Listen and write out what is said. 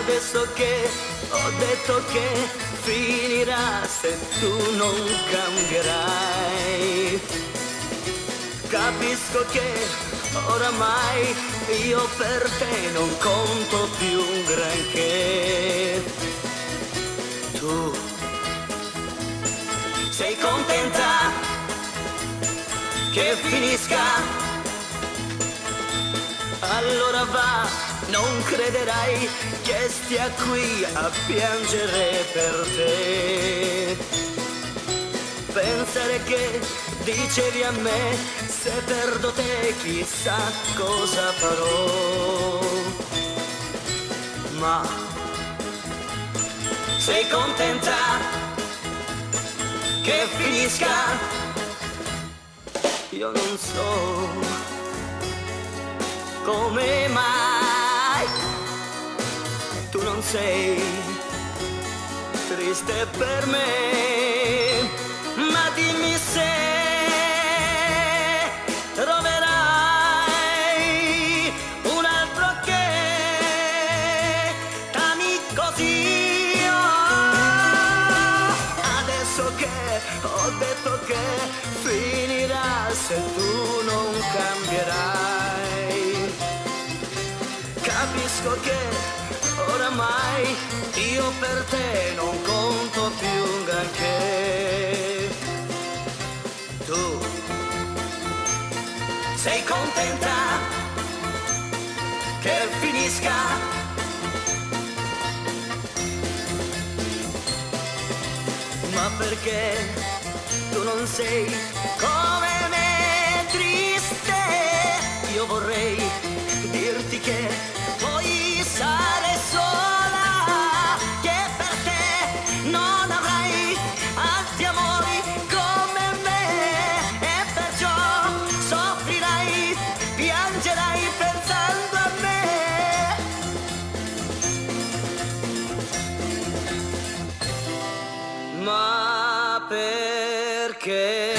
Adesso che ho detto che finirà se tu non cambierai, capisco che oramai io per te non conto più un granché. Tu sei contenta che finisca? Allora va, non crederai che stia qui a piangere per te. Pensare che dicevi a me, se perdo te chissà cosa farò. Ma sei contenta che finisca? Io non so come mai tu non sei triste per me, ma dimmi se troverai un altro che t'ami così. Oh, adesso che ho detto che finirà se tu non cambierai, capisco che oramai io per te non conto più un granché. Tu sei contenta che finisca? Ma perché tu non sei come me triste? Io vorrei dirti che puoi stare sola, che per te non avrai altri amori come me, e perciò soffrirai, piangerai pensando a me. Ma perché?